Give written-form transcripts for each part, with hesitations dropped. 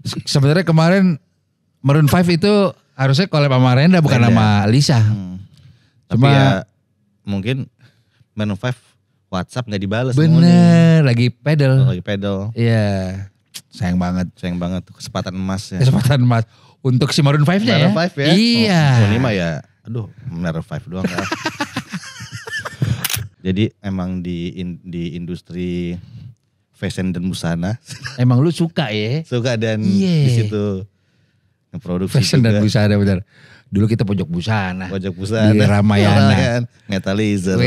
Sebenarnya kemarin Maroon 5 itu harusnya collab sama Renda bukan sama Lisa. Tapi ya mungkin Maroon 5 WhatsApp gak dibales. Bener, lagi pedal. Lagi pedal. Iya, sayang banget. Sayang banget tuh kesempatan emas ya. Kesempatan emas untuk si Maroon 5-nya ya. Maroon 5 ya. Iya. Ini mah ya, aduh Maroon 5 doang kan. Jadi emang di industri fashion dan busana. Emang lu suka ya? Suka dan di situ ngeproduksi fashion juga. Dan busana benar. Dulu kita pojok busana. Pojok busana. Di Ramayana. Metalizer.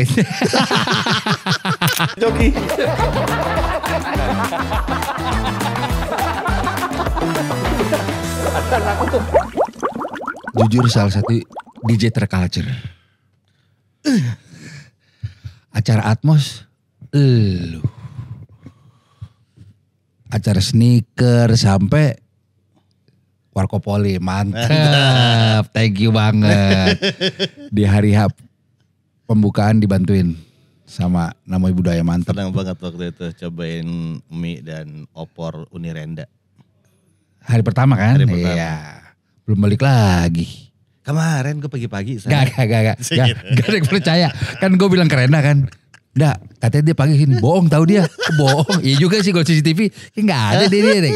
Joki. Jujur salah satu DJ terculture. Acara Atmos, lu. Acara sneaker sampai Warkopoli, mantap. Thank you banget. Di hari pembukaan dibantuin sama Namoi Budaya, mantap. Senang banget waktu itu cobain mie dan opor Unirenda. Hari pertama kan? Hari pertama. Iya. Belum balik lagi. Kemarin gue pagi-pagi. Gak ada yang percaya. Kan gue bilang keren kan. Nggak, katanya dia pagi gini. Bohong tahu dia. Bohong. Iya juga sih kalau CCTV. Kayak gak ada dia gitu.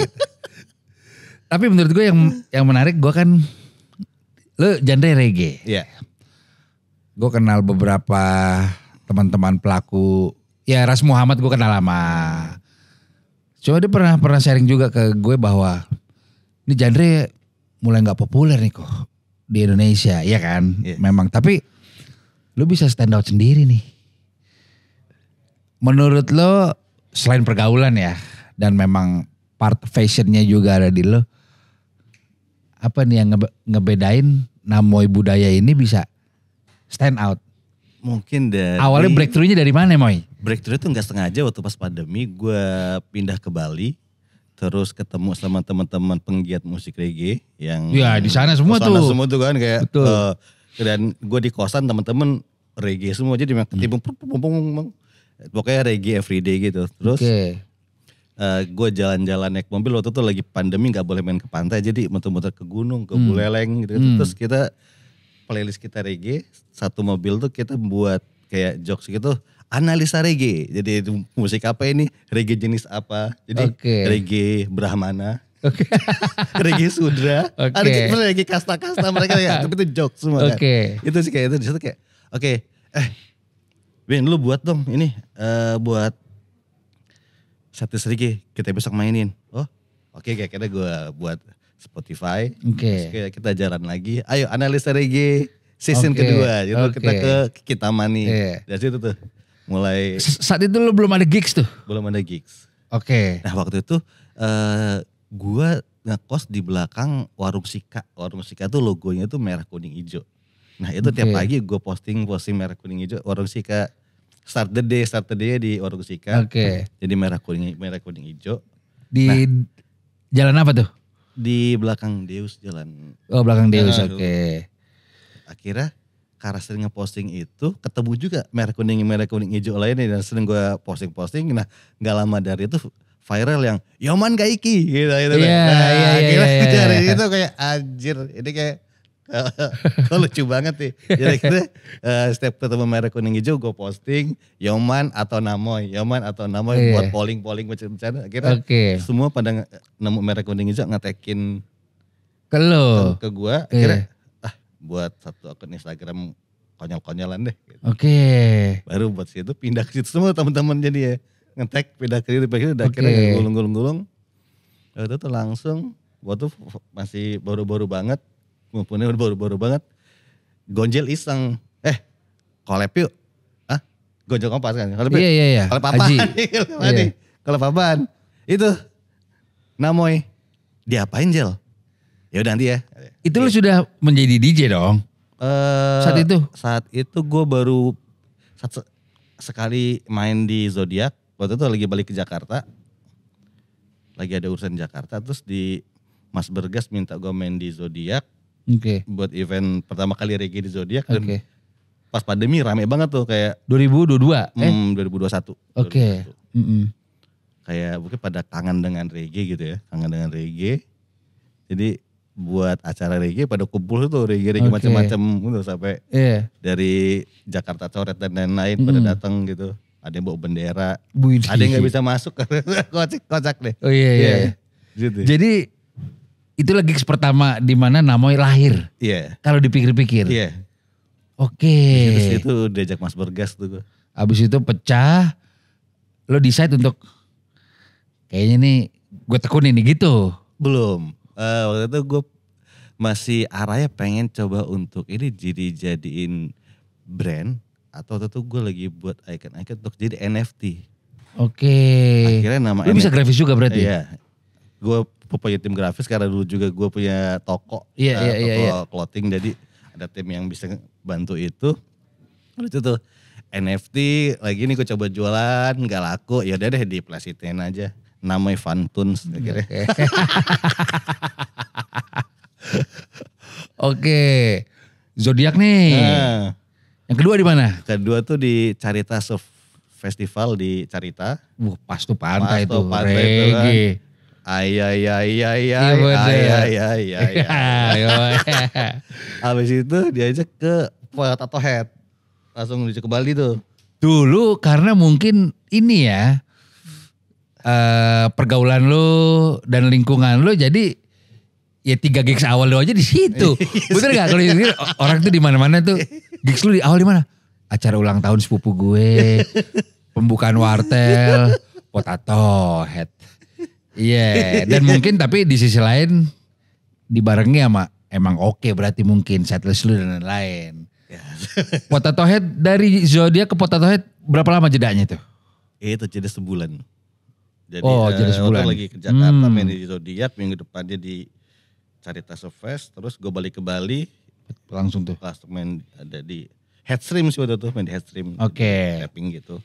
Tapi menurut gue yang menarik gue kan. Lo genre reggae. Iya. Gue kenal beberapa teman-teman pelaku. Ya Ras Muhammad gue kenal lama. Cuma dia pernah sharing juga ke gue bahwa. Ini genre mulai gak populer nih kok. Di Indonesia, ya kan? Yeah. Memang, tapi lu bisa stand out sendiri nih. Menurut lo, selain pergaulan ya, dan memang part fashionnya juga ada di lo, apa nih yang ngebedain Namoi Budaya ini bisa stand out? Mungkin dari... Awalnya breakthrough-nya dari mana, Moy? Breakthrough itu gak sengaja waktu pas pandemi, gue pindah ke Bali. Terus ketemu sama teman-teman penggiat musik reggae yang ya di sana semua tuh. Semua tuh kan kayak dan gue di kosan teman-teman reggae semua jadi ketimbang pokoknya reggae everyday gitu. Terus gue jalan-jalan naik mobil waktu itu lagi pandemi nggak boleh main ke pantai jadi muter-muter ke gunung ke Buleleng gitu. Terus kita playlist kita reggae satu mobil tuh kita buat kayak jokes gitu. Analisa reggae, jadi musik apa ini, reggae jenis apa, jadi reggae Brahmana, reggae Sudra, ada gitu reggae kasta-kasta mereka ya, tapi itu joke semua kan. Itu sih kayak itu, disitu kayak, Win lu buat dong ini, buat setlist reggae, kita besok mainin. Oh, kayak kira gue buat Spotify, terus kayak kita jalan lagi, ayo analisa reggae season kedua, gitu kita ke Kitamani, dari situ tuh. Mulai saat itu lo belum ada gigs tuh? Belum ada gigs. Nah waktu itu gue ngekos di belakang Warung Sika. Warung Sika tuh logonya tuh merah kuning hijau. Nah itu tiap pagi gue posting merah kuning hijau. Warung Sika start the day di Warung Sika. Jadi merah kuning hijau. Di jalan apa tuh? Di belakang Deus jalan. Oh belakang Deus, Akhirnya karena sering ngeposting itu ketemu juga merah kuning hijau lainnya dan sering gue posting. Nah gak lama dari itu viral yang Yoman Gaiki gitu. Iya. Itu kayak anjir ini kayak lucu banget nih. Jadi kita setiap ketemu merah kuning hijau gue posting Yoman atau Namoy buat polling macam-macam. Akhirnya semua pada nemu merah kuning hijau ngetekin ke gue. Akhirnya buat satu akun Instagram konyol-konyolan deh. Gitu. Baru buat situ pindah ke situ semua teman-teman jadi ya nge-tag pindah ke situ udah akhirnya gulung-gulung. Waktu itu langsung waktu masih baru-baru banget, ngumpulinnya baru-baru banget. Gonjel iseng, collab yuk. Gonjel Kompas kan? Collab yuk. Iya. Collab apaan? Collab apaan? Itu Namoy. Diapain Jel? Ya udah nanti ya. Itu lu sudah menjadi DJ dong? Saat itu gue baru sekali main di Zodiac. Waktu itu lagi balik ke Jakarta. Lagi ada urusan di Jakarta. Terus di Mas Bergas minta gue main di Zodiac. Buat event pertama kali reggae di Zodiac. Dan pas pandemi rame banget tuh kayak. 2022? 2021. Kayak mungkin pada kangen dengan reggae gitu ya. Kangen dengan reggae. Jadi buat acara reggae pada kumpul tuh reggae Oke. macam-macam gitu sampai Iya. dari Jakarta Coret dan lain-lain pada datang gitu. Ada yang bawa bendera, Widih. ada yang nggak bisa masuk kocak deh. Oh iya iya. Gitu. Jadi itulah gigs pertama di mana Namoy lahir. Iya. Kalau dipikir-pikir. Iya. Oke. Terus itu diajak Mas Bergas tuh gue. Abis itu pecah, lo decide untuk kayaknya nih gue tekunin nih gitu. Belum. Waktu itu gue masih arahnya pengen coba untuk ini jadiin brand. Atau waktu itu gue lagi buat icon-icon untuk jadi NFT. Oke. Akhirnya nama Lo bisa grafis juga berarti? Iya. Gue punya tim grafis karena dulu juga gue punya toko. Iya, iya, iya, Toko clothing, jadi ada tim yang bisa bantu itu. Lalu itu tuh NFT lagi nih gue coba jualan gak laku. Ya udah deh diplasitin aja. Namanya Fantuns akhirnya. Oke. Zodiak nih. Nah, Yang kedua di mana? kedua tuh di Carita Surf Festival di Carita. Pas tuh pantai Pas tuh. tuh pantai tuh kan. Reggae. Iya bener. Ayo. Habis itu diajak ke Tato Head. Langsung diajak ke Bali tuh. Dulu karena mungkin ini ya. Pergaulan lo dan lingkungan lo jadi ya 3 gigs awal lo aja di situ. Bener gak kalau orang tuh di mana-mana tuh gigs lo di awal di mana? Acara ulang tahun sepupu gue, pembukaan wartel, Potato Head. Iya, dan mungkin tapi di sisi lain dibarengi sama emang oke berarti mungkin setlist lu dan lain-lain. Potato Head dari Zodiac ke Potato Head berapa lama jedanya tuh? Itu jadi sebulan. Jadi, jadi sebulan. waktu lagi ke Jakarta main di Zodiac, minggu depannya di Carita Surf Fest, terus gue balik ke Bali. Langsung tuh. Langsung main ada di Headstream sih waktu itu, main di Headstream. Oke. Tapping gitu.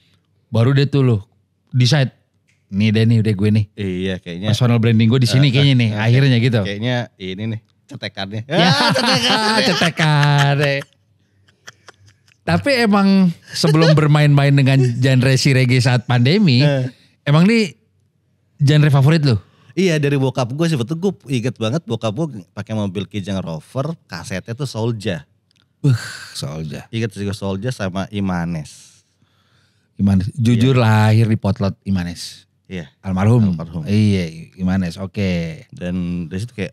Baru deh tuh lo decide. Nih deh nih udah gue nih. Iya kayaknya. Personal branding gue di sini kayaknya nih. Akhirnya gitu. Kayaknya ini nih cetekannya. Ya, cetekan. Tapi emang sebelum bermain-main dengan genre si reggae saat pandemi, emang nih genre favorit lo? Iya dari bokap gue sih, betul gue inget banget bokap gue pakai mobil Kijang Rover, kasetnya tuh Soulja. Soalnya. Ingat juga Soulja sama Imanes. Imanes. Jujur lahir di potlot Imanes. Iya. Almarhum. Almarhum. Iya Imanes, oke. Dan dari situ kayak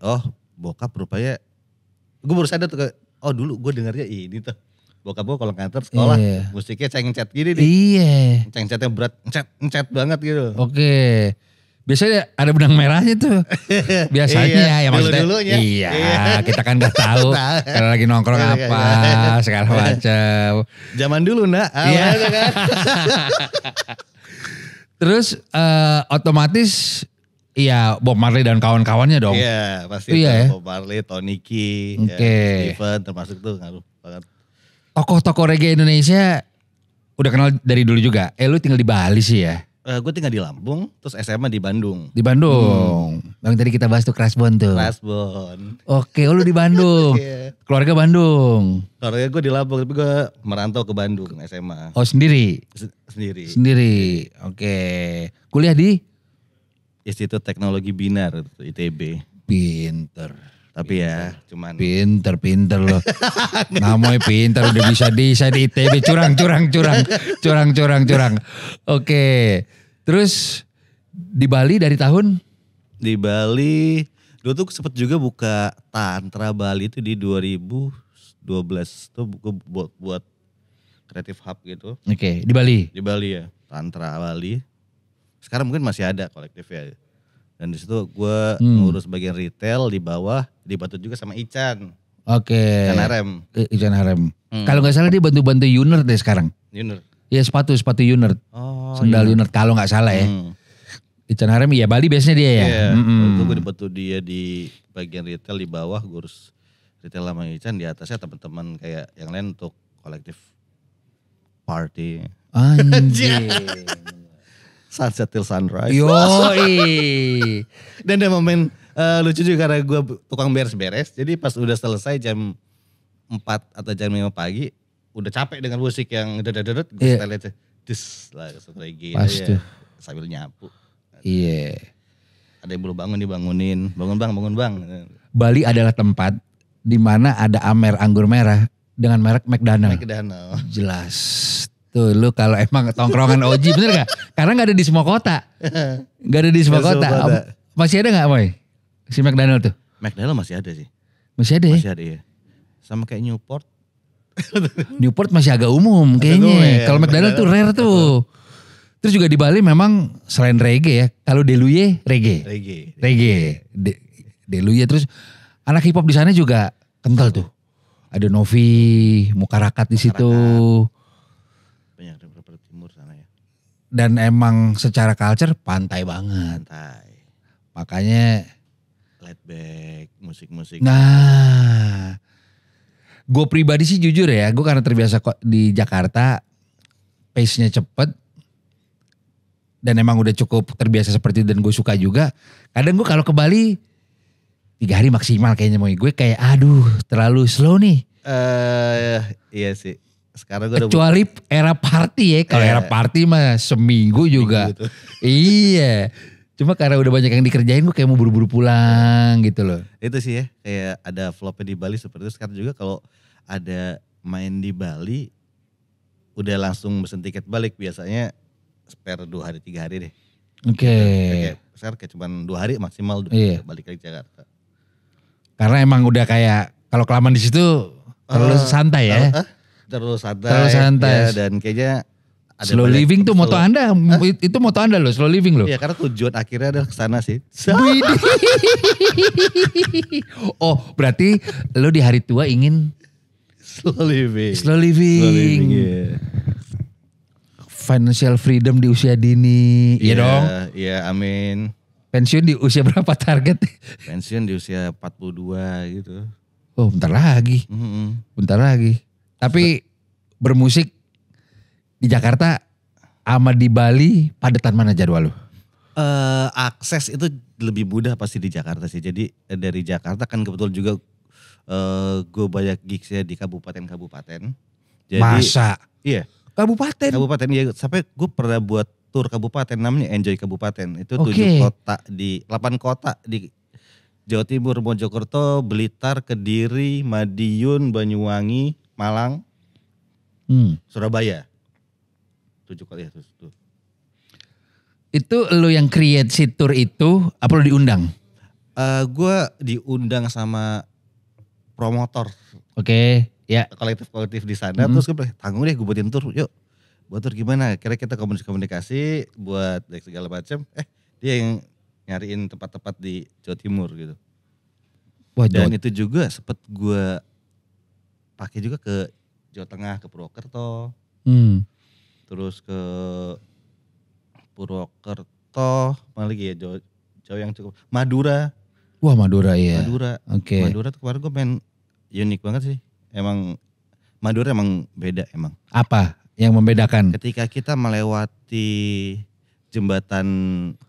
bokap rupanya, gue baru sadar tuh kayak, dulu gue dengarnya ini tuh. Bokap gue kalau nganter sekolah, Iya. musiknya ceng-cet gini nih. Iya. Ceng-cetnya berat, encet banget gitu. Oke. Biasanya ada benang merahnya tuh. Biasanya Iya, ya maksudnya. dulu-dulunya. Iya, Iya. kita kan gak tahu kalau lagi nongkrong Iya, apa, segala macam. Zaman dulu nak. Iya. Kan? Terus otomatis iya Bob Marley dan kawan-kawannya dong. Iya pasti Iya ya? Bob Marley, Tony Key, Oke. Steven termasuk tuh ngaruh banget. Tokoh-tokoh reggae Indonesia udah kenal dari dulu juga. Lu tinggal di Bali sih ya? Gue tinggal di Lampung, terus SMA di Bandung. Di Bandung. Yang tadi kita bahas tuh Krasbon tuh. Rasbon. Oke, lu di Bandung. Iya. Keluarga Bandung. Karena gue di Lampung, tapi gue merantau ke Bandung SMA. Oh sendiri? Sendiri. Sendiri. Oke. Kuliah di? Institut Teknologi Binar, ITB. Pinter. Tapi ya cuman. Pinter loh. Namanya pinter udah bisa di ITB curang. Oke. Terus di Bali dari tahun? Di Bali, dulu tuh sempet juga buka Tantra Bali itu di 2012. Tuh gue buat Creative Hub gitu. Oke, di Bali. Di Bali ya, Tantra Bali. Sekarang mungkin masih ada kolektifnya. Dan di situ gue ngurus bagian retail di bawah, dibantu juga sama Ican. Oke. Ican Harem. Ican Harem. Kalau nggak salah dia bantu-bantu Unert deh sekarang. Unert. Iya sepatu Unert. Oh, Sendal iya. Unert kalau nggak salah ya. Ican Harem iya Bali biasanya dia ya. Iya, waktu gue dibantu dia di bagian retail di bawah, gue urus retail sama Ican, di atasnya teman-teman kayak yang lain untuk kolektif party. Anjing. Sunset till sunrise. Yoi. Dan ada momen lucu juga karena gue tukang beres-beres. Jadi pas udah selesai jam 4 atau jam 5 pagi, udah capek dengan musik yang dedet-dedet, gue setel aja. Dis lah reggae Pas aja, tuh. sambil nyapu. Iya. Ada yang belum bangun dibangunin, bangun bang. Bali adalah tempat di mana ada Amer anggur merah dengan merek McDonald. McDonald. Jelas. Tuh lu kalau emang tongkrongan OG bener gak? Karena gak ada di semua kota. Gak ada di semua Nggak kota. semua kota. Masih ada gak Moy? Si McDonald tuh? McDonald masih ada sih. Masih ada ya? Masih ada ya. Sama kayak Newport. Newport masih agak umum umum kayaknya. ya. Kalau McDonald tuh rare tuh. Terus juga di Bali memang selain reggae ya. Kalau Deluye reggae. Reggae. Deluye terus anak hip hop di sana juga kental tuh. Ada Novi, Mukarakat di situ. Banyak dari beberapa timur sana ya. Dan emang secara culture pantai banget. Santai. Makanya Laid back, musik-musik. nah, gue pribadi sih jujur ya, gue karena terbiasa kok di Jakarta, pace-nya cepet, dan emang udah cukup terbiasa seperti itu dan gue suka juga. Kadang gue kalau ke Bali 3 hari maksimal kayaknya mau gue kayak aduh terlalu slow nih. Iya sih. Sekarang gue udah Kecuali era party ya, kalau era party mah seminggu juga. gitu. Iya. Cuma karena udah banyak yang dikerjain gue kayak mau buru-buru pulang gitu loh. Itu sih ya, kayak ada vlognya di Bali seperti itu. Sekarang juga kalau ada main di Bali, udah langsung pesen tiket balik. Biasanya spare 2 hari 3 hari deh. Oke. Kayak, sekarang kayak cuma 2 hari maksimal Iya. balik lagi Jakarta. Karena emang udah kayak kalau kelamaan di situ terlalu santai ya. Terlalu santai. Terlalu santai. Ya, dan kayaknya ada Slow banyak living tuh moto slow- Anda. Itu moto Anda loh, slow living loh. Iya, karena tujuan akhirnya adalah ke sana sih. Widih. Oh, berarti lo di hari tua ingin Slow living. slow living. Slow living, iya. Financial freedom di usia dini. Iya dong. Iya, amin. Pensiun di usia berapa target? Pensiun di usia 42 gitu. Oh, bentar lagi. Bentar lagi. Tapi bermusik di Jakarta sama di Bali padetan mana jadwal lu? Akses itu lebih mudah pasti di Jakarta sih. Jadi dari Jakarta kan kebetulan juga gue banyak gigsnya di kabupaten-kabupaten. Jadi, Masa? Iya. Kabupaten? Kabupaten ya. Sampai gue pernah buat tur kabupaten namanya Enjoy Kabupaten. Itu Oke. 8 kota di Jawa Timur, Mojokerto, Blitar, Kediri, Madiun, Banyuwangi, Malang, Surabaya. 7 kali ya tuh. Itu lo yang create si tour itu apa lo diundang? Gue diundang sama promotor Oke, ya. kolektif di sana. Terus gue bilang, tanggung deh gue buatin tour, yuk. Buat tour gimana? Kira kita komunikasi buat segala macam. Dia yang nyariin tempat-tempat di Jawa Timur gitu. Wah, Dan itu juga sempet gue pakai juga ke Jawa Tengah, ke Purwokerto. Terus ke Purwokerto, mana lagi ya Jawa yang cukup. Madura. Wah, Madura ya. Madura. Oke. Madura tuh kemarin gue main unik banget sih. Emang Madura emang beda emang. Apa yang membedakan? Ketika kita melewati jembatan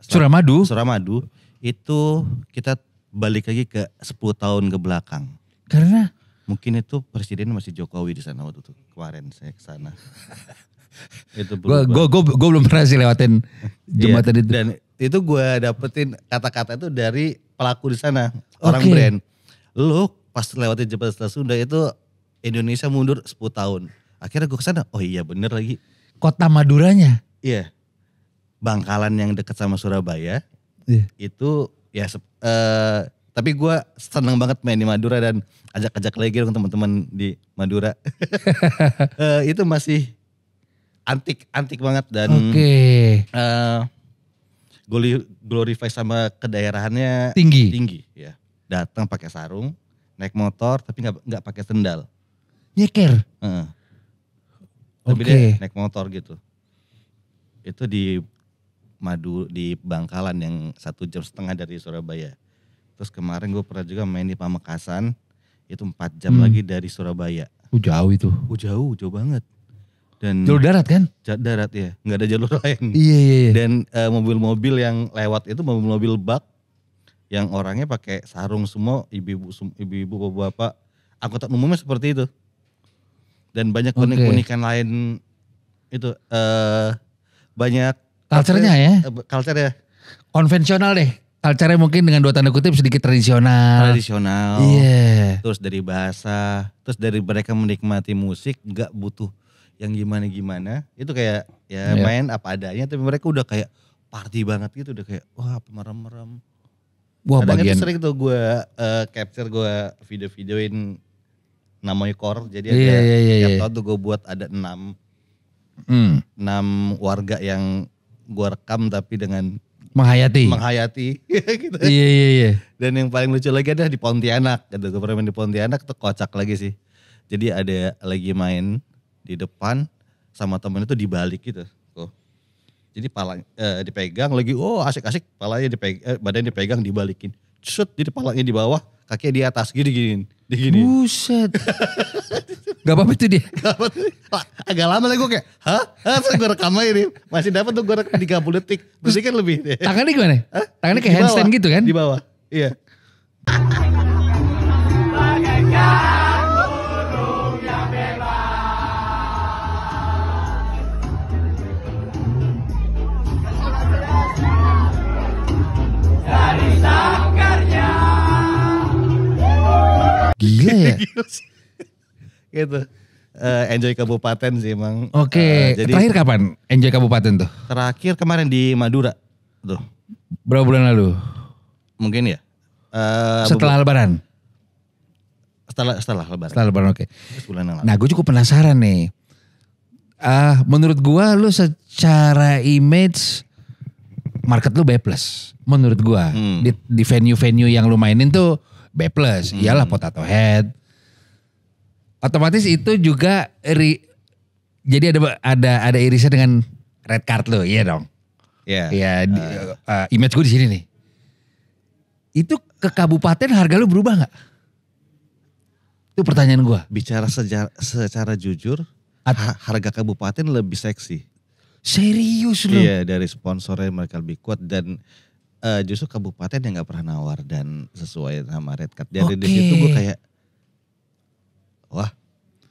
Suramadu? Suramadu itu kita balik lagi ke 10 tahun ke belakang. Karena Mungkin itu presiden masih Jokowi di sana waktu itu. Kemarin saya ke sana. Itu gue berubah. belum pernah sih lewatin jembatan Iya, itu. Dan itu gue dapetin kata-kata itu dari pelaku di sana. Orang Oke. brand. Lu pas lewatin jembatan Selat Sunda itu Indonesia mundur 10 tahun. Akhirnya gue kesana, oh iya bener lagi. Kota Maduranya. Iya. Bangkalan yang dekat sama Surabaya. Iya. Itu ya tapi gue seneng banget main di Madura dan ajak-ajak lagi dong teman-teman di Madura. Itu masih antik banget dan Oke. glorify sama kedaerahannya Tinggi. ya. Datang pakai sarung, naik motor tapi nggak pakai sendal. Nyeker. Tapi Oke. dia naik motor gitu. Itu di Bangkalan yang 1,5 jam dari Surabaya. Terus kemarin gue pernah juga main di Pamekasan, itu 4 jam lagi dari Surabaya. Jauh itu. Jauh banget. Dan Jalur darat kan? darat ya, nggak ada jalur lain. Iya. Dan mobil-mobil yang lewat itu mobil-mobil bak yang orangnya pakai sarung semua, ibu-ibu bapak-bapak, angkutan umumnya seperti itu. Dan banyak unik-unikan lain itu banyak Culture-nya ya? Culture ya. Konvensional deh. culture-nya mungkin dengan 2 tanda kutip sedikit tradisional. Iya. Terus dari bahasa, terus dari mereka menikmati musik nggak butuh yang gimana-gimana. Itu kayak ya Iya. main apa adanya, tapi mereka udah kayak party banget gitu, udah kayak wah merem-merem. Wah Kadang bagian. itu sering tuh gue capture, gue video-videoin namanya core. Jadi ada Iya. tiap tahun tuh gue buat ada 6 warga yang gue rekam tapi dengan Menghayati. gitu. Iya. Dan yang paling lucu lagi ada di Pontianak. Gitu. Gue pernah main di Pontianak tuh kocak lagi sih. Jadi ada lagi main di depan sama temen itu dibalik gitu. Tuh. Jadi dipegang lagi, asik-asik palanya badan dipegang dibalikin. Shoot, jadi palanya di bawah, kakinya di atas gini. Buset. Gak apa-apa itu dia. Agak lama lagi gue kayak, hah? Terus gue rekam aja nih. Masih dapat tuh gue rekam 30 detik. Berarti kan lebih. Tangannya gimana? Tangannya kayak Di bawah, handstand gitu kan? Di bawah, iya. Gila ya. Gitu. Enjoy Kabupaten sih emang. Oke, Jadi terakhir kapan Enjoy Kabupaten tuh? terakhir kemarin di Madura. Tuh, Berapa bulan lalu? mungkin ya. Setelah Lebaran? Setelah Lebaran. Setelah Lebaran, oke. Sebulan yang lalu. Nah gue cukup penasaran nih. Menurut gue lu secara image market lu B+. Menurut gue. Di venue-venue yang lu mainin tuh B+. Iyalah Potato Head. Otomatis itu juga jadi ada irisan dengan red card lu, iya dong. Iya. Iya, image gue di sini nih. Itu ke kabupaten harga lu berubah nggak? Itu pertanyaan gue. Bicara secara jujur, harga kabupaten lebih seksi. Serius lu? Iya, dari sponsornya mereka lebih kuat dan justru kabupaten yang nggak pernah nawar dan sesuai sama red card. Dari di situ gue kayak, wah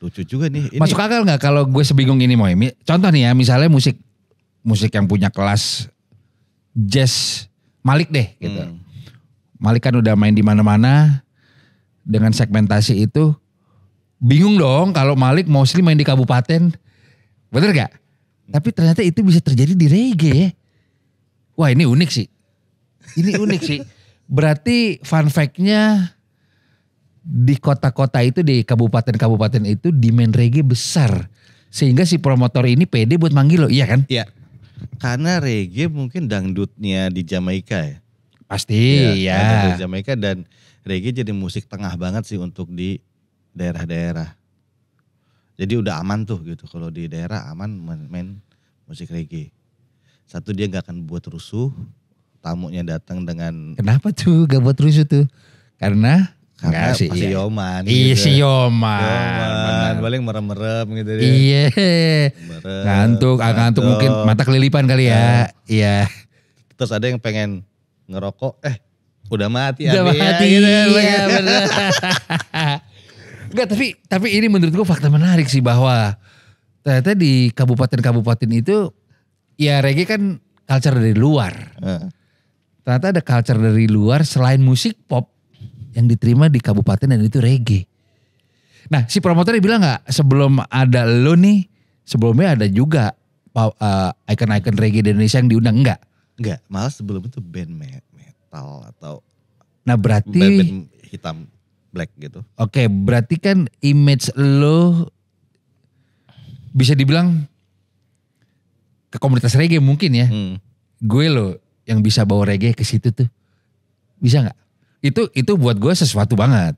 lucu juga nih. Ini Masuk akal nggak kalau gue sebingung ini Moy? Contoh nih ya, misalnya musik yang punya kelas jazz Malik deh gitu. Malik kan udah main di mana-mana dengan segmentasi itu. Bingung dong kalau Malik mostly main di kabupaten. Bener gak? Tapi ternyata itu bisa terjadi di reggae ya. Wah ini unik sih. Ini unik sih. Berarti fun fact-nya di kota-kota itu, di kabupaten-kabupaten itu demand reggae besar. Sehingga si promotor ini pede buat manggil lo, iya kan? Iya. Karena reggae mungkin dangdutnya di Jamaika ya. Pasti ya. Dangdut di Jamaika dan reggae jadi musik tengah banget sih untuk di daerah-daerah. Jadi udah aman tuh gitu. Kalau di daerah aman main musik reggae. Satu, dia gak akan buat rusuh. Tamunya datang dengan... Kenapa tuh gak buat rusuh tuh? Karena Karena sih, pasti iya. yoman. Iya gitu. si Yoman. Paling merem-merem gitu dia. Iya. Merem, Ngantuk mungkin mata kelilipan kali ya. Iya. Terus ada yang pengen ngerokok, udah mati. Udah Abi, mati. ya, gitu. Iya bener. Enggak, tapi ini menurut gue fakta menarik sih bahwa ternyata di kabupaten-kabupaten itu ya reggae kan culture dari luar. Ternyata ada culture dari luar selain musik pop yang diterima di kabupaten dan itu reggae. Nah si promotornya bilang gak sebelum ada lo nih, sebelumnya ada juga icon-icon reggae di Indonesia yang diundang enggak? Enggak, malah sebelum itu band metal atau Nah berarti band hitam black gitu. Oke, berarti kan image lo bisa dibilang ke komunitas reggae mungkin ya. Gue lo yang bisa bawa reggae ke situ tuh. Bisa nggak? Itu buat gue sesuatu banget.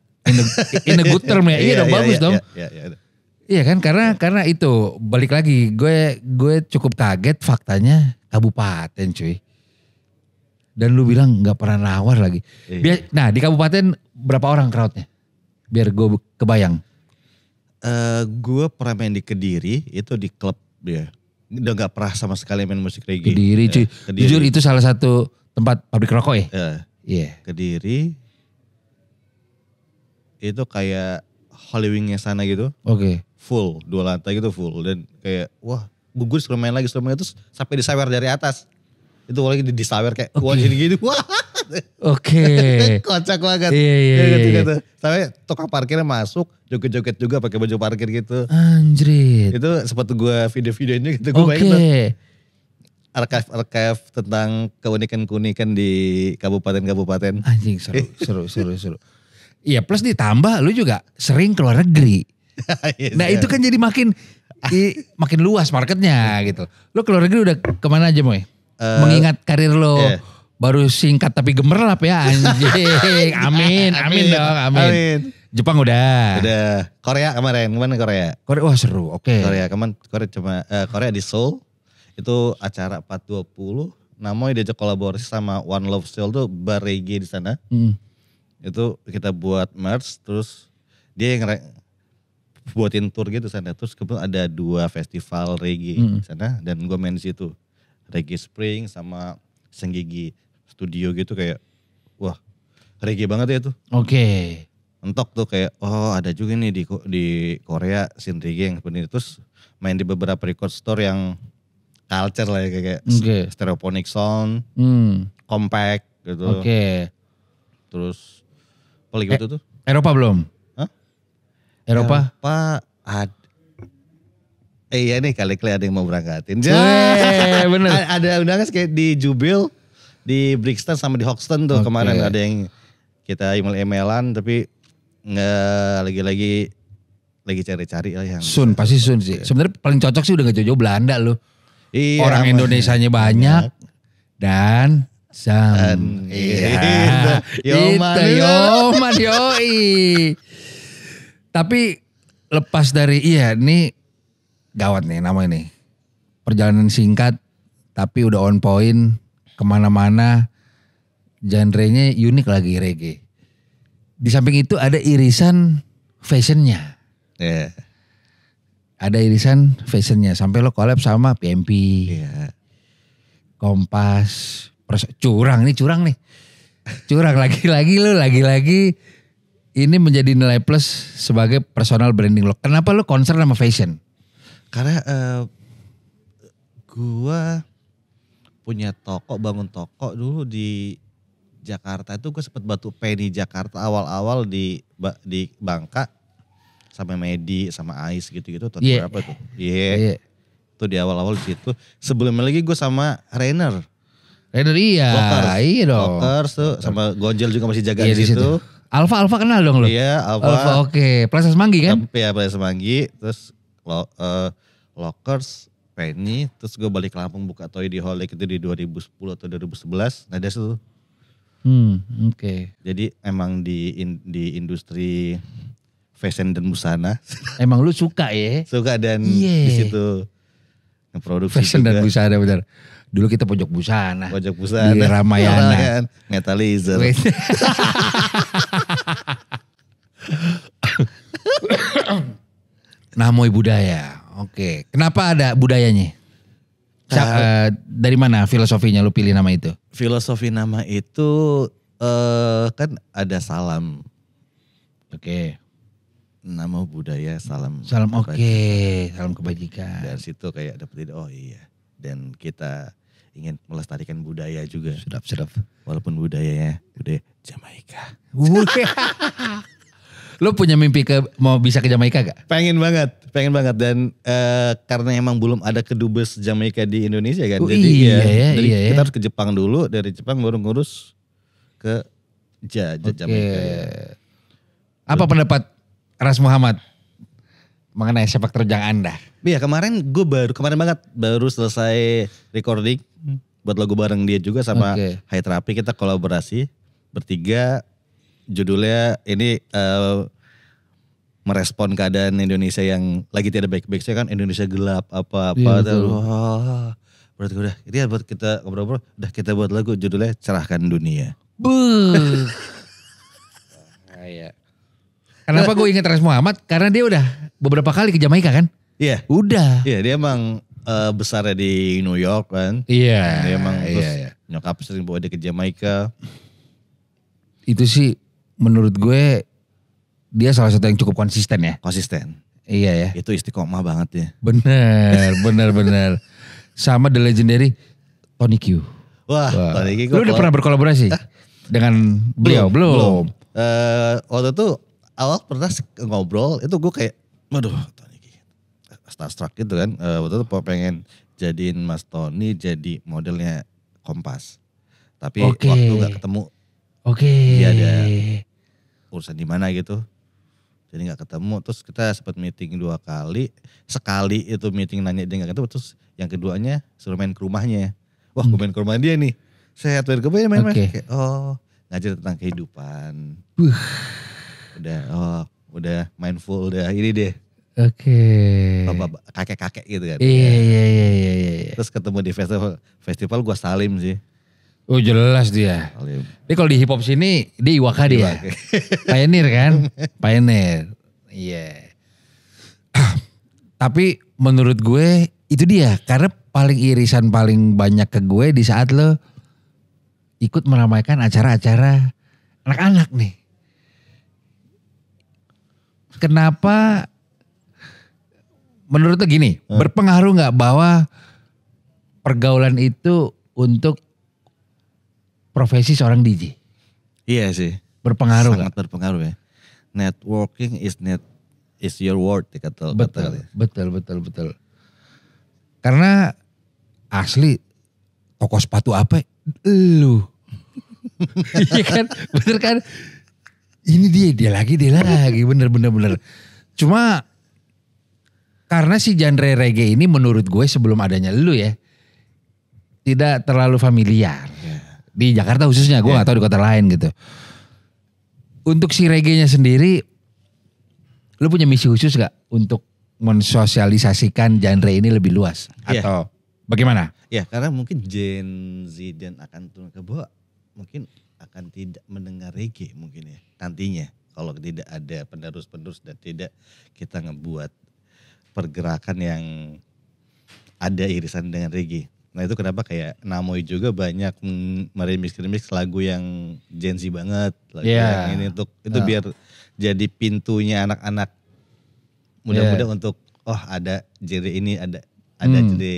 In a good term ya. Iya dong, bagus dong. Iya. Iya kan, karena itu balik lagi gue cukup kaget faktanya kabupaten cuy. Dan lu bilang nggak pernah nawar lagi. Nah di kabupaten berapa orang crowdnya? Biar gue kebayang. Gue pernah main di Kediri, itu di klub dia. Udah gak pernah sama sekali main musik reggae. Kediri cuy. Kediri. Jujur itu salah satu tempat pabrik rokok ya? Iya. Kediri. Itu kayak Holy Wing-nya sana gitu. Oke. Full, 2 lantai gitu full. Dan kayak wah gue disuruh main lagi. Terus sampai disawer dari atas. Itu lagi disawer kayak wah jadi gitu. Wah Oke. Kocak banget. Iya. Gitu. Sampai tukang parkirnya masuk, joget-joget juga pakai baju parkir gitu. Anjrit. Itu sempat gue video-videonya gitu. Gue Oke. bayangin tuh archive tentang keunikan-keunikan di kabupaten-kabupaten. Anjing seru. Iya plus ditambah lu juga sering keluar negeri. Yes, Nah itu kan jadi makin luas marketnya gitu. Lu keluar negeri udah kemana aja Moy? Mengingat karir lo baru singkat tapi gemerlap ya anjing. Amin dong, amin. Jepang udah. Korea kemarin Korea. Korea wah seru, oke. Korea di Seoul. Itu acara 420. Namanya diajak kolaborasi sama One Love Seoul tuh bar reggae di sana. Itu kita buat merch terus dia yang buatin tour gitu sana. Terus kebetulan ada 2 festival reggae di sana dan gue main di situ. Reggae Spring sama Senggigi Studio gitu kayak wah reggae banget ya tuh. Oke. Entok tuh kayak ada juga nih di Korea scene reggae yang seperti itu. Terus main di beberapa record store yang culture lah ya kayak Stereophonic Sound, Compact gitu. Oke. Terus apa lagi waktu itu? Eropa belum? Hah? Eropa iya nih kali ada yang mau berangkatin. Bener. Ada undangan kayak di Jubil, di Brixton sama di Hoxton tuh kemarin ada yang kita email-emailan tapi nggak lagi cari-cari lah yang. Pasti Sun sih. Sebenarnya paling cocok sih udah gak jauh-jauh Belanda loh. Iya, orang Indonesianya banyak dan Yoman yoi. Tapi lepas dari ini gawat nih nama ini. Perjalanan singkat tapi udah on point kemana-mana. Genrenya unik lagi reggae. Di samping itu ada irisan fashionnya. Ada irisan fashionnya sampai lo collab sama PMP, Kompas, curang nih, curang lagi-lagi ini menjadi nilai plus sebagai personal branding lo. Kenapa lo concern sama fashion? Karena gua punya bangun toko dulu di Jakarta itu gue sempet batu Penny Jakarta awal-awal di Bangka. Sama Medi, sama Ais gitu-gitu tahun berapa tuh. Iya. Itu di awal-awal di situ. Sebelumnya lagi gue sama Rainer iya dong. Lokers tuh sama Gonjel juga masih jaga di situ. Alfa kenal dong lo? Iya Alfa. Oke. Plaza Semanggi kan? Iya Plaza Semanggi. Terus Lokers, Penny. Terus gue balik ke Lampung buka toy di Holic itu di 2010 atau 2011. Nah dari situ. Oke. Jadi emang di industri fashion dan busana. Emang lu suka ya? Suka dan di situ ngeproduksi fashion juga. Dan busana benar. Dulu kita pojok busana. Di Ramayana. Metalizer. Namoy budaya. Oke. Kenapa ada budayanya? Dari mana filosofinya lu pilih nama itu? Filosofi nama itu kan ada salam. Oke. Nama budaya salam salam kebajikan. Dari situ kayak dapet dan kita ingin melestarikan budaya juga. Sedap. Walaupun budaya Jamaika. Lo punya mimpi mau bisa ke Jamaika gak? Pengen banget dan karena emang belum ada kedubes Jamaika di Indonesia kan. Jadi kita harus ke Jepang dulu, dari Jepang baru ngurus ke Jamaika. Ya. Apa pendapat Ras Muhammad mengenai sepak terjang Anda? Iya kemarin banget baru selesai recording buat lagu bareng dia juga sama High Terapi, kita kolaborasi bertiga. Judulnya ini merespon keadaan Indonesia yang lagi tidak baik-baik saja kan, Indonesia gelap apa-apa. Berarti udah ini buat kita ngobrol-ngobrol, udah kita buat lagu judulnya Cerahkan Dunia. Kenapa gue ingat Ras Muhammad? Karena dia udah beberapa kali ke Jamaika kan? Iya. Udah. Iya dia emang besarnya di New York kan. Iya. Dia emang terus nyokap sering bawa dia ke Jamaika. Itu sih menurut gue dia salah satu yang cukup konsisten ya. Konsisten. Iya ya. Itu istiqomah banget ya. Bener. Sama The Legendary Tony Q. Wah. Tony Q. Lu udah pernah berkolaborasi? dengan beliau? Belum. Waktu itu awal pernah ngobrol itu gue kayak, waduh Tony starstruck gitu kan. Waktu itu pengen jadiin Mas Tony jadi modelnya Kompas. Tapi waktu gak ketemu. Dia ada urusan di mana gitu. Jadi gak ketemu, terus kita sempat meeting 2 kali. Sekali itu meeting nanya dia gak ketemu, terus yang keduanya suruh main ke rumahnya. Wah gue main ke rumah dia nih. Sehat main ke rumahnya main. Kayak, ngajar tentang kehidupan. Udah mindful, udah ini deh. Kakek-kakek gitu kan. Iya. Terus ketemu di festival gue salim sih. Oh jelas dia. Tapi kalau di hip hop sini dia Iwaka dia. Pioneer kan? Pioneer. Iya. Tapi menurut gue itu dia. Karena paling irisan paling banyak ke gue di saat lo ikut meramaikan acara-acara anak-anak nih. Kenapa menurut lo gini, berpengaruh gak bahwa pergaulan itu untuk profesi seorang DJ? Iya sih. Berpengaruh sangat berpengaruh ya. Networking is your word kata. Betul. Karena asli toko sepatu apa? Lu. Iya kan? Bener kan? Ini dia lagi bener. Cuma karena si genre reggae ini menurut gue sebelum adanya lu ya tidak terlalu familiar. Di Jakarta khususnya, gue gak tahu di kota lain gitu. Untuk si reggae-nya sendiri, lu punya misi khusus gak untuk mensosialisasikan genre ini lebih luas? Atau bagaimana? Ya karena mungkin Gen Z dan akan turun ke bawah mungkin akan tidak mendengar reggae mungkin ya nantinya. Kalau tidak ada penerus-penerus dan tidak kita ngebuat pergerakan yang ada irisan dengan reggae. Nah itu kenapa kayak Namoy juga banyak meremix lagu yang Gen Z banget. Lagu yang ini untuk itu biar jadi pintunya anak-anak muda-muda untuk ada genre ini, ada genre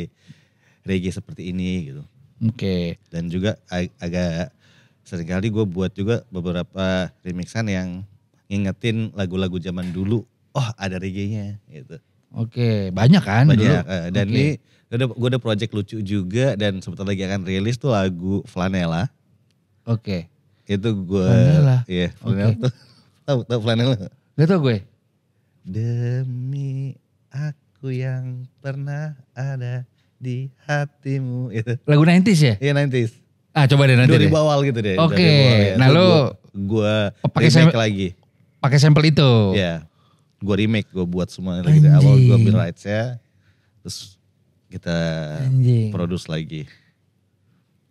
reggae seperti ini gitu. Dan juga agak seringkali gue buat juga beberapa remixan yang ngingetin lagu-lagu zaman dulu. Ada reggae-nya gitu. Banyak kan? Banyak. Dulu? Dan ini gue ada project lucu juga dan sebentar lagi akan rilis tuh lagu Flanela. Itu gue. Flanela? Iya, Flanela tuh. Tahu Flanela? Gak tau gue. Demi aku yang pernah ada di hatimu itu. Lagu 90s ya? Iya 90s. Coba deh nanti. Dari awal gitu deh. Nah lu gue remake lagi. Pakai sampel itu? Iya. Gue remake, gue buat semua lagi dari awal, gue ambil rights-nya. Terus kita produce lagi.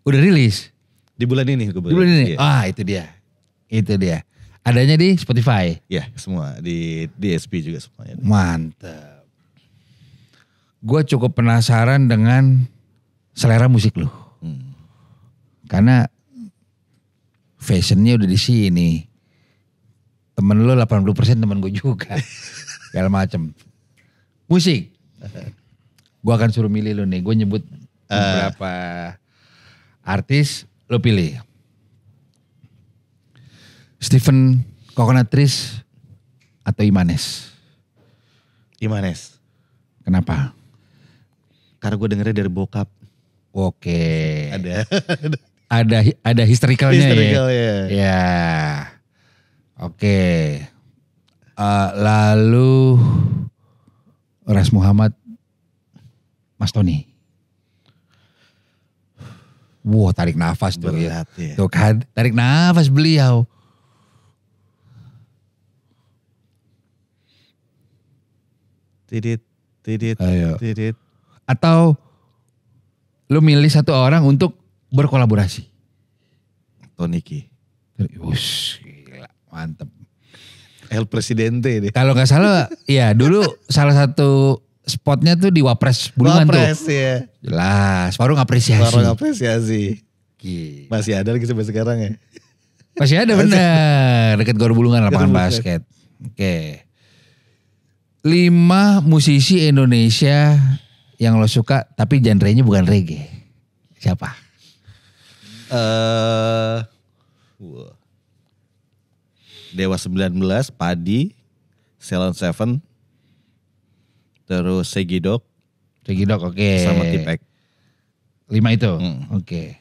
Udah rilis? Di bulan ini gue Di bulan ini? Iya. Itu dia. Adanya di Spotify? Iya semua, di DSP juga semuanya. Mantap. Gue cukup penasaran dengan selera musik lu. Karena fashionnya udah di sini. Temen lu 80% temen gue juga. Segala macem. Musik. Gue akan suruh milih lu nih. Gue nyebut beberapa artis. Lu pilih. Stephen Coconut Trees atau Imanes? Imanes. Kenapa? Karena gue dengernya dari bokap. Ada historicalnya ya. Ya. Lalu Ras Muhammad, Mas Tony. Tarik nafas tuh ya. Tuh kan, tarik nafas beliau. Tidit. Ayo. Atau lu milih satu orang untuk berkolaborasi? Toniki. Gila, mantep. El Presidente deh. Kalau nggak salah, ya dulu salah satu spotnya tuh di Wapres Bulungan tuh. Wapres ya. Jelas, warung apresiasi. Masih ada lagi sampai sekarang ya? Masih ada bener, deket Gor Bulungan lapangan basket. 5 musisi Indonesia yang lo suka tapi genrenya bukan reggae. Siapa? Wah. Dewa 19, Padi, Ceylon Seven, terus Segidok, Segidok oke. sama Tipek. 5 itu. Oke.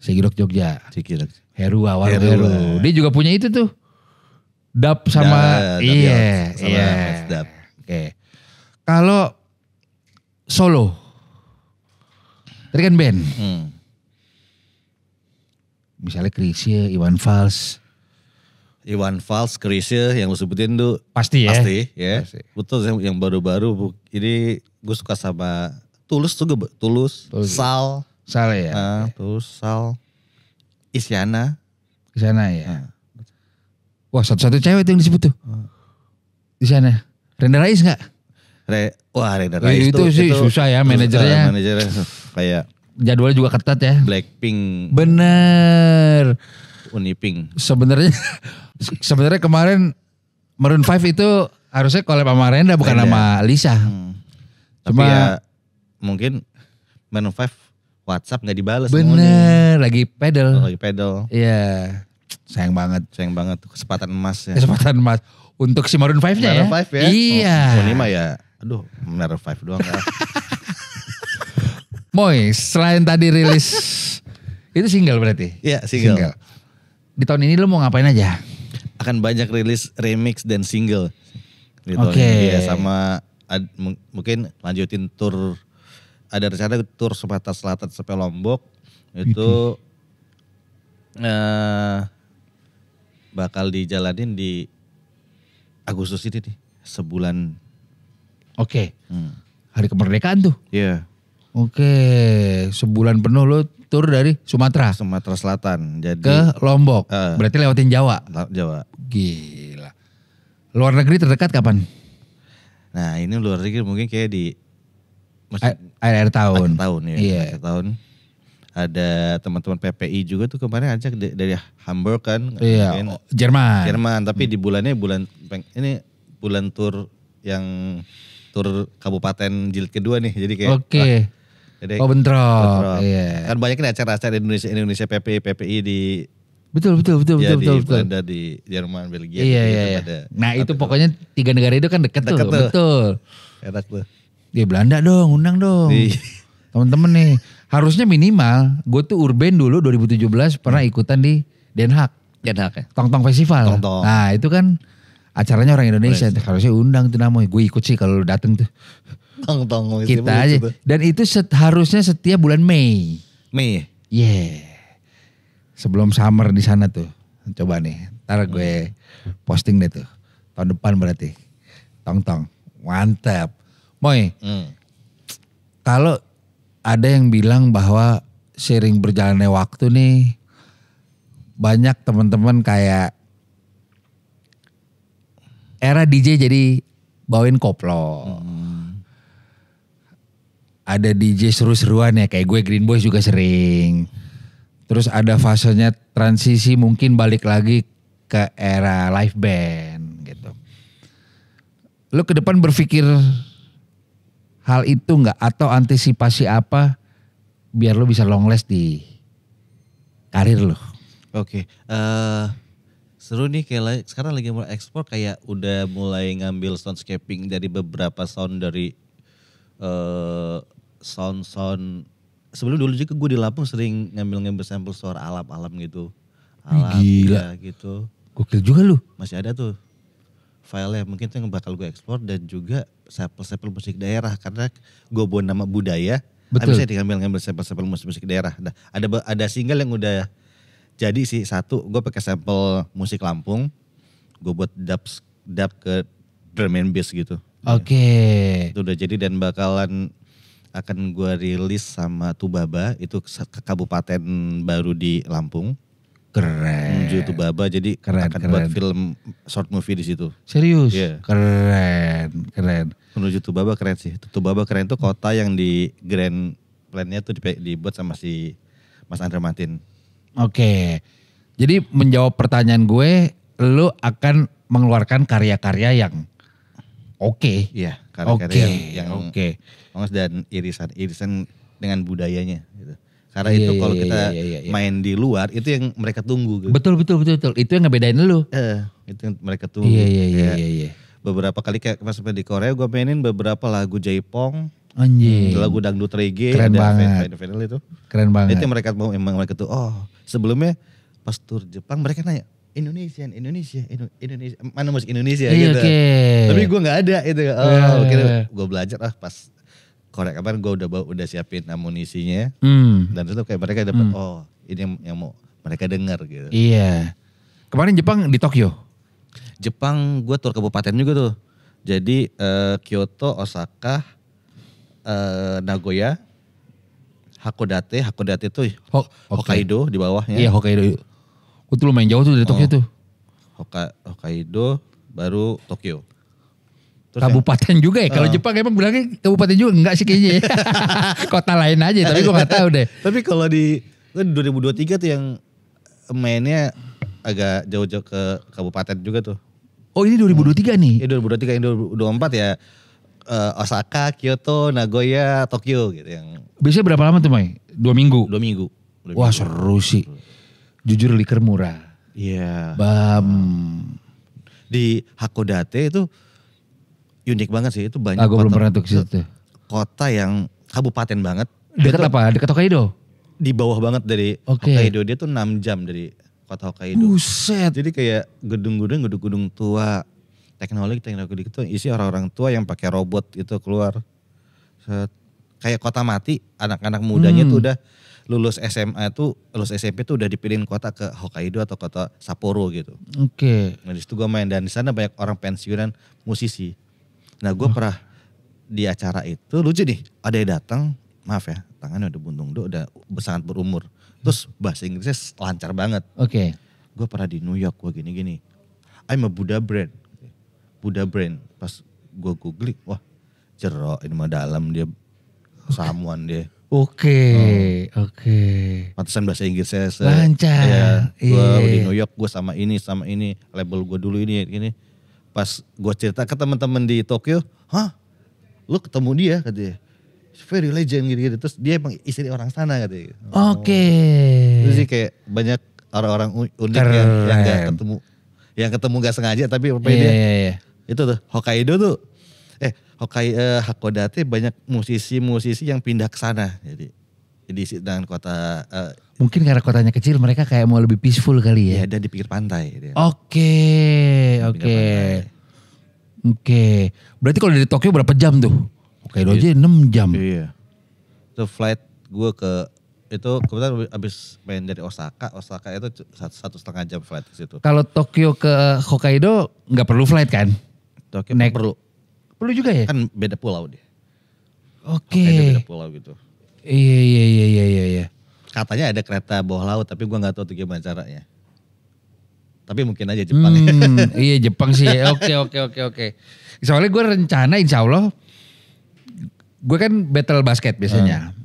Segidok Jogja. Segidok. Heru awal Heru. Heru. Dia juga punya itu tuh. Dap sama Dap iya. Yachts sama Iya. Mas Dap. Oke. Kalau solo. Tadi kan band. Misalnya Chrisye, Iwan Fals. Iwan Fals, Chrisye yang lu sebutin tuh Pasti ya. pasti ya. Pasti. Betul yang baru-baru ini gue suka sama Tulus juga, Tulus. Sal, Salah ya. Tulus, Sal, Isyana. Ke sana ya. Wah, satu-satu cewek tuh yang disebut tuh. Di sana. Renda Rais enggak? Reda Rais itu sih susah ya manajernya. Manajernya kayak Jadwalnya juga ketat ya. Blackpink, Bener. Unipink. Sebenarnya kemarin Maroon 5 itu harusnya collab sama Renda bukan Renda. sama Lisa. Tapi Cuma ya mungkin Maroon 5 WhatsApp gak dibales. bener lagi pedal. Lagi pedal. Iya. Sayang banget. Sayang banget tuh kesempatan emas ya. Kesempatan Mas untuk si Maroon 5-nya ya. Maroon 5 ya. Iya. Oh, ini mah ya. Aduh, Maroon 5 doang ya. Moy, selain tadi rilis itu single berarti? Iya, single. Di tahun ini lu mau ngapain aja? Akan banyak rilis remix dan single. Gitu. Oke. Iya, sama mungkin lanjutin tour. Ada rencana tour Sumatera Selatan sampai Lombok. Itu bakal dijalanin di Agustus ini nih. Sebulan. Oke. Hari kemerdekaan tuh. Iya. Oke, sebulan penuh lo tur dari Sumatera Sumatera Selatan. Jadi ke Lombok. Berarti lewatin Jawa. Jawa. Gila. Luar negeri terdekat kapan? Nah, ini luar negeri mungkin kayak di Akhir tahun. Akhir tahun ya. Iya. Akhir tahun. Ada teman-teman PPI juga tuh kemarin ajak dari Hamburg kan. Iya. Mungkin Jerman. tapi di bulannya ini bulan tur yang tur kabupaten jilid kedua nih. Jadi kayak Oke. jadi Bentrok. Iya. kan banyak nih acara-acara Indonesia PPI di Betul. di Belanda, di Jerman, Belgia. Iya. Ada. Nah itu pokoknya 3 negara itu kan deket tuh. Deket tuh. Betul. Enak tuh. Di Belanda dong, undang dong. Iya. Temen-temen nih. Harusnya minimal, gue tuh Urban dulu 2017 pernah ikutan di Den Haag. Den Haag ya. Tong-tong Festival. Tong-tong. Nah itu kan acaranya orang Indonesia. Harusnya undang tuh namanya. Gue ikut sih kalau dateng tuh. Tong-tong. Kita aja. Dan itu harusnya setiap bulan Mei. Mei. Yeah. Sebelum summer di sana tuh. Coba nih. Ntar gue posting deh tuh. Tahun depan berarti. Tong-tong. Mantap. Moy. Kalau ada yang bilang bahwa seiring berjalannya waktu nih. Banyak teman-teman kayak era DJ jadi bawain koplo. Ada DJ seru-seruan ya kayak gue Green Boys juga sering. Terus ada fasenya transisi mungkin balik lagi ke era live band gitu. Lo ke depan berpikir hal itu nggak atau antisipasi apa biar lo bisa long last di karir lo? Oke. Seru nih kayak sekarang lagi mulai ekspor kayak udah mulai ngambil soundscaping dari beberapa sound dari sound sebelum dulu juga gue di Lampung sering ngambil sampel suara alam-alam gitu. Alam Gila. ya, gitu. Gokil juga lu. Masih ada tuh filenya mungkin tuh yang bakal gue ekspor dan juga sampel-sampel musik daerah karena gue bawa nama budaya. Betul. Bisa ngambil sampel-sampel musik daerah. Nah, ada single yang udah jadi sih satu gue pakai sampel musik Lampung. Gue buat dub ke drum and bass gitu. Oke. Itu udah jadi dan akan gue rilis sama Tubaba itu ke kabupaten baru di Lampung. Keren. Menuju Tubaba jadi Keren, akan keren. buat film short movie di situ. Serius? Iya. Keren. Menuju Tubaba keren sih. Tubaba keren tuh kota yang di grand plan-nya tuh dibuat sama si Mas Andre Martin. Oke. Jadi menjawab pertanyaan gue, lu akan mengeluarkan karya-karya yang oke. Iya, karya-karya yang Oke. bagus dan irisan dengan budayanya gitu. Karena Iya, itu iya, kalau iya, kita iya, iya, iya. main di luar itu yang mereka tunggu gitu. Betul. Itu yang ngebedain lu. Itu yang mereka tunggu. Iya. Kayak Iya. beberapa kali kayak pas di Korea gue mainin beberapa lagu J-pop, Anjing. lagu dangdut reggae, Keren ada banget. vinyl itu. Keren banget. Itu yang mereka mau emang mereka tuh sebelumnya pas tur Jepang mereka nanya Indonesia, mana musik Indonesia Iya, gitu. oke. Tapi gue nggak ada itu. Gue belajar pas Korea kemarin gue udah siapin amunisinya dan itu kayak mereka dapat ini yang mau mereka dengar gitu. Iya. Kemarin Jepang di Tokyo. Jepang gue tur kabupaten juga tuh. Jadi Kyoto, Osaka, Nagoya, Hakodate itu Hokkaido di bawahnya. Iya Hokkaido. Gue tuh lumayan jauh tuh dari Tokyo tuh. Hokkaido baru Tokyo. Terus Kabupaten juga ya. Kalau Jepang emang bilangnya kabupaten juga enggak sih kayaknya ya. Kota lain aja tapi gue gak tahu deh. Tapi kalau di 2023 tuh yang mainnya agak jauh-jauh ke kabupaten juga tuh. Oh ini 2023 nih. Ya 2023 yang 2024 ya Osaka, Kyoto, Nagoya, Tokyo gitu yang. Biasanya berapa lama tuh Mai? 2 minggu? 2 minggu. Wah seru sih. Jujur liker murah. Iya. Bam. Di Hakodate itu unik banget sih. Itu banyak Gue belum pernah tuh ke situ. Kota yang kabupaten banget. Dekat apa? Dekat Hokkaido? Di bawah banget dari Hokkaido. Dia tuh 6 jam dari kota Hokkaido. Buset. Jadi kayak gedung-gedung tua. Teknologi itu isi orang-orang tua yang pakai robot itu keluar. Kayak kota mati, anak-anak mudanya tuh udah lulus SMA tuh, lulus SMP tuh udah dipilihin kota ke Hokkaido atau kota Sapporo gitu. Oke. Nah di situ gue main dan di sana banyak orang pensiunan musisi. Nah gue pernah di acara itu lucu nih, ada yang datang, maaf ya, tangannya udah buntung, udah sangat berumur. Terus bahasa Inggrisnya lancar banget. Oke. Gue pernah di New York, gue gini-gini. I'm a Buddha brand. Pas gue googling, wah jerok ini mah dalam dia, samuan dia. Oke. Pantesan bahasa Inggrisnya lancar. Ya, gue Iya. di New York, gue sama ini, label gue dulu ini. Pas gue cerita ke teman-teman di Tokyo, lu ketemu dia katanya. Very legend gitu. Terus dia emang istri orang sana katanya. Oke. Terus sih kayak banyak orang-orang unik yang gak ketemu. Yang ketemu gak sengaja tapi Iya. itu tuh Hokkaido tuh. Hakodate banyak musisi-musisi yang pindah ke sana. Jadi dengan kota. Mungkin karena kotanya kecil mereka kayak mau lebih peaceful kali ya. Ya dan di pinggir pantai. Oke. Berarti kalau dari Tokyo berapa jam tuh? Hokkaido aja 6 jam. Iya. Itu flight gue itu kebetulan abis main dari Osaka itu 1,5 jam flight ke situ. Kalau Tokyo ke Hokkaido nggak perlu flight kan? Tokyo Naik. perlu juga ya? kan beda pulau dia. Oke. Beda pulau gitu. Iya. Katanya ada kereta bawah laut tapi gue nggak tahu tuh gimana caranya. Tapi mungkin aja Jepang. Iya Jepang sih. Oke. Soalnya gue rencana insya Allah gue kan battle basket biasanya.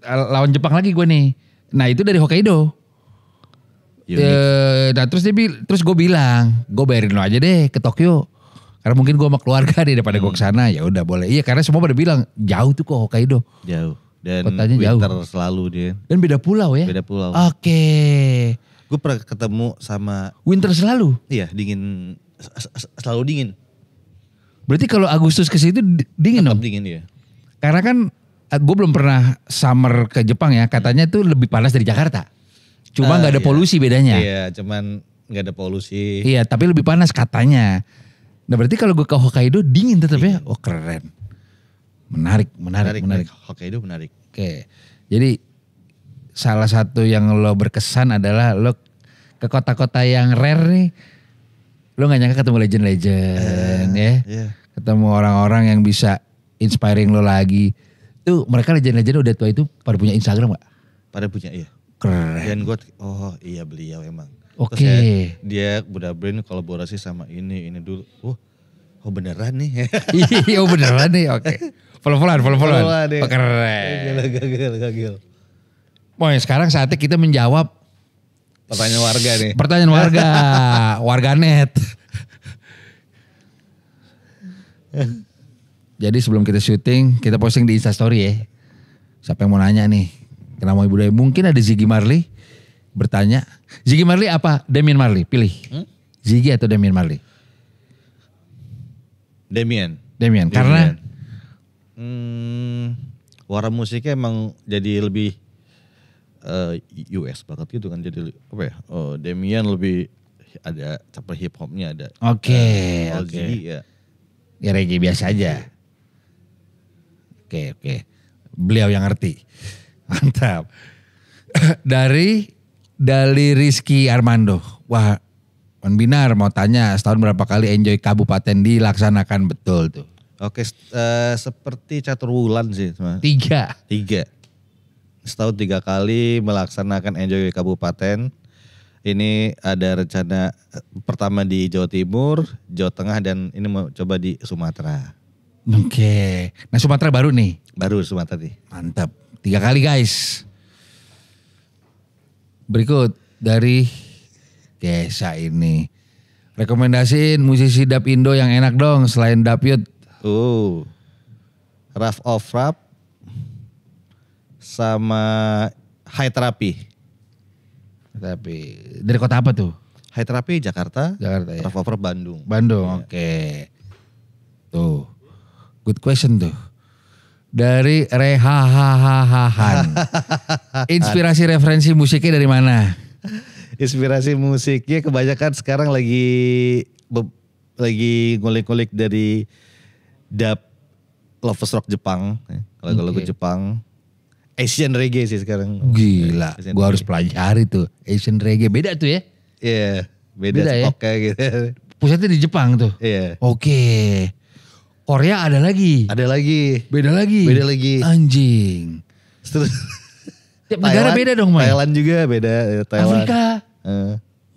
Lawan Jepang lagi gue nih. Nah itu dari Hokkaido. Nah terus gue bilang, gue bayarin lo aja deh ke Tokyo. Karena mungkin gue sama keluarga deh daripada gue kesana. Ya udah boleh. Iya karena semua pada bilang jauh tuh kok Hokkaido. Jauh. Dan kotanya winter jauh. selalu dia. Dan beda pulau ya. Beda pulau. Oke. Gue pernah ketemu sama. Winter selalu. Iya dingin. Selalu dingin. Berarti kalau Agustus ke situ dingin dong. Dingin ya. Karena kan gue belum pernah summer ke Jepang ya. Katanya tuh lebih panas dari Jakarta. Cuma gak ada polusi bedanya. Iya cuman gak ada polusi. Iya tapi lebih panas katanya. Nah berarti kalau gue ke Hokkaido dingin tetap ya. Oh keren. Menarik. Hokkaido menarik. Oke. Jadi salah satu yang lo berkesan adalah lo ke kota-kota yang rare nih. Lo gak nyangka ketemu legend-legend ya. Iya. Ketemu orang-orang yang bisa inspiring lo lagi. Tuh mereka legend-legend udah tua itu pada punya Instagram gak? Pada punya iya. Keren. Dan gue iya beliau emang. Oke. Terus dia Buddha Brand kolaborasi sama ini dulu. Oh beneran nih. Iya beneran nih oke. Follow-followan. Oh, keren. Gagil. Boy sekarang saatnya kita menjawab Pertanyaan warga nih. Pertanyaan warga. Warganet. Jadi sebelum kita syuting kita posting di Instastory ya. Siapa yang mau nanya nih. Kenapa budaya? Mungkin ada Ziggy Marley bertanya. Ziggy Marley apa Damian Marley? Pilih. Ziggy atau Damian Marley? Damian. Karena? Warna musiknya emang jadi lebih US banget gitu kan. Jadi apa ya? Damian lebih ada campur hip hopnya ada. Oke. Ziggy ya. Ya reggae biasa aja. Oke. Beliau yang ngerti. Mantap. Dari Rizky Armando. Wah, Wan Binar mau tanya setahun berapa kali Enjoy Kabupaten dilaksanakan betul tuh? Oke, seperti catur bulan sih. 3. Setahun 3 kali melaksanakan Enjoy Kabupaten. Ini ada rencana pertama di Jawa Timur, Jawa Tengah, dan ini mau coba di Sumatera. Oke. Nah Sumatera baru nih? Baru Sumatera nih. Mantap. 3 kali guys. Berikut dari Gesa ini. Rekomendasiin musisi dap Indo yang enak dong selain Dapyut. Rough of Rap sama High Therapy. Tapi dari kota apa tuh? High Therapy Jakarta Ya. Rough of Rap Bandung. Oke. Tuh. Good question tuh. Dari Rehahahahan. Inspirasi referensi musiknya dari mana? Inspirasi musiknya kebanyakan sekarang lagi ngulik-ngulik dari dub lovers rock Jepang, lagu-lagu Jepang. Asian reggae sih sekarang. Gila, Asian gua harus reggae. pelajari tuh. Asian reggae beda tuh ya? Iya, beda ya? Oke gitu. Pusatnya di Jepang tuh? Iya. Oke. Korea ada lagi? Ada lagi. Beda lagi? Anjing. Terus Tiap negara beda dong, Mai? Thailand juga beda. Thailand. Afrika?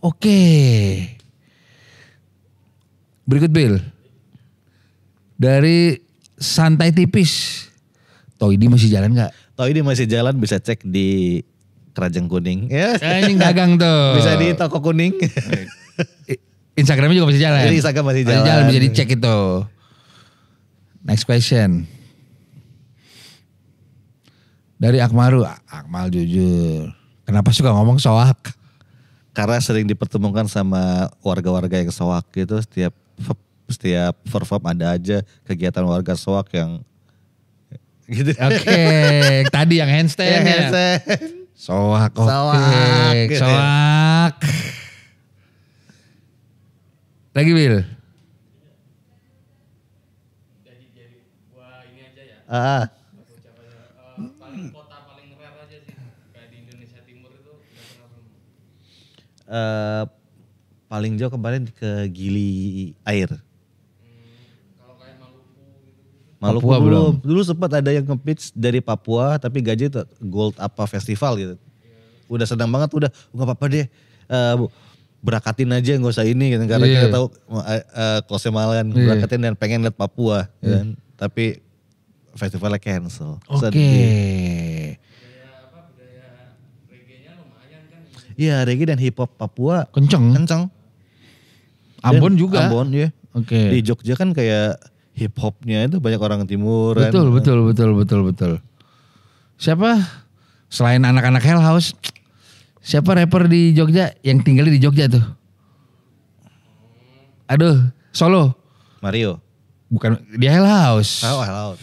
Oke. Berikut Bill. Dari Santai Tipis. Toidi masih jalan gak? Toidi masih jalan, bisa cek di Kerajang Kuning. Ya. Ini dagang tuh. Bisa di toko kuning. Instagramnya juga masih jalan. Jadi Instagram masih jalan. Bisa dicek itu. Next question. Dari Akmaru. Akmal jujur. Kenapa suka ngomong soak? Karena sering dipertemukan sama warga-warga yang soak gitu. Setiap perform ada aja kegiatan warga soak yang gitu. Oke. Tadi yang handstand ya. Soak. Oke. Soak. Lagi Bil. Kota paling rare aja sih kayak di Indonesia Timur itu udah pernah belum? Paling jauh kemarin ke Gili Air. Kalau kayak Maluku gitu. Maluku Papua belum? Dulu sempat ada yang nge-pitch dari Papua tapi gaji itu gold apa festival gitu. Udah senang banget udah nggak apa-apa deh. Berakatin aja nggak usah ini gitu. Karena kita tahu close malam berakatin dan pengen lihat Papua kan. Tapi festivalnya cancel. Oke. Budaya reggae-nya lumayan kan. Iya reggae dan hip hop Papua Kenceng. Ambon Dan juga. Ambon ya. Oke. Di Jogja kan kayak hip hopnya itu banyak orang timur kan. Betul. Siapa selain anak-anak Hell House, siapa rapper di Jogja yang tinggalnya di Jogja tuh? Aduh, Solo. Mario. Bukan, dia Hell House. Halo.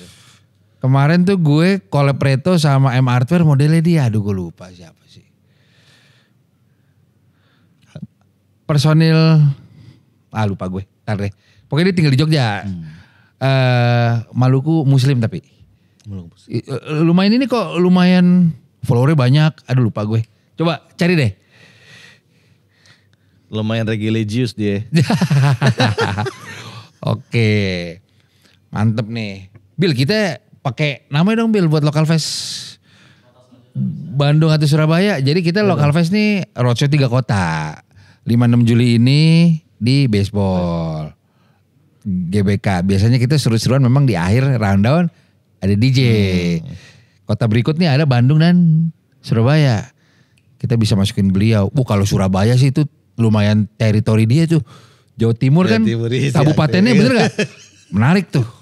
Kemarin tuh gue collab Reto sama M Artware modelnya dia. Aduh gue lupa siapa sih. Personil, lupa gue. Ntar deh. Pokoknya dia tinggal di Jogja. Maluku Muslim tapi. Lumayan ini kok, lumayan followernya banyak. Aduh lupa gue. Coba cari deh. Lumayan religius dia. Oke. Mantep nih. Bil kita pakai namanya dong Bil buat Lokal Fest Bandung atau Surabaya. Jadi kita Lokal Fest nih roadshow 3 kota. 5-6 Juli ini di baseball. GBK. Biasanya kita seru-seruan memang di akhir rundown ada DJ. Kota berikutnya ada Bandung dan Surabaya. Kita bisa masukin beliau. Kalau Surabaya sih itu lumayan teritori dia tuh. Jawa Timur kan kabupatennya bener gak? Menarik tuh.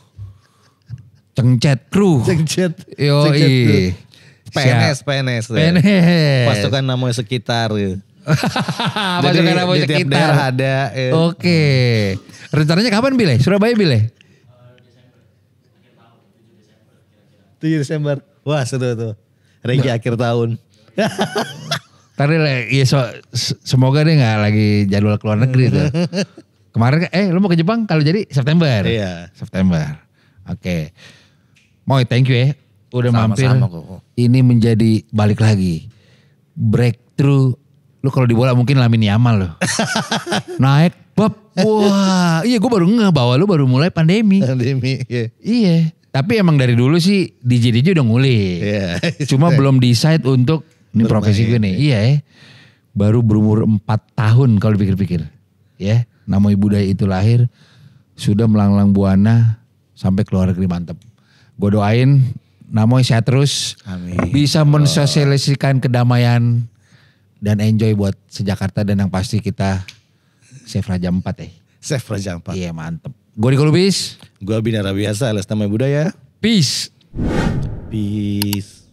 Cengcet Crew. Cengcet. Yoi. PNS. PNS. Pasukan Namoi sekitar. Ya. Pasukan Namoi di tiap sekitar. daerah ada. Ya. Oke. Rencananya kapan Bile? Surabaya Bile? 7 Desember. Wah seru tuh. Regi akhir tahun. Tadi ya semoga dia nggak lagi jadwal keluar negeri tuh. Kemarin lu mau ke Jepang kalau jadi September. Iya. September. Oke. Moy thank you ya. Udah mampir. Sama-sama kok. Ini menjadi balik lagi. Breakthrough. Lu kalau di bola mungkin Lamine Yamal loh. Naik bab. Wah. Iya gue baru ngeh bahwa lu baru mulai pandemi. Pandemi. Iya. Iya. Tapi emang dari dulu sih DJ udah ngulik. Iya. Cuma belum decide untuk ini profesi gue nih. Iya ya. Baru berumur 4 tahun kalau dipikir-pikir. Ya. Namoi Budaya itu lahir. Sudah melanglang buana sampai keluar negeri mantep. Gue doain Namoi sehat terus. Amin. Bisa mensosialisasikan kedamaian. Dan enjoy buat sejakarta dan yang pasti kita save Raja 4 ya. Chef Raja 4. Iya mantep. Gue Riko Lubis. Gue Binara Biasa alias Namoi Budaya. Peace. Peace.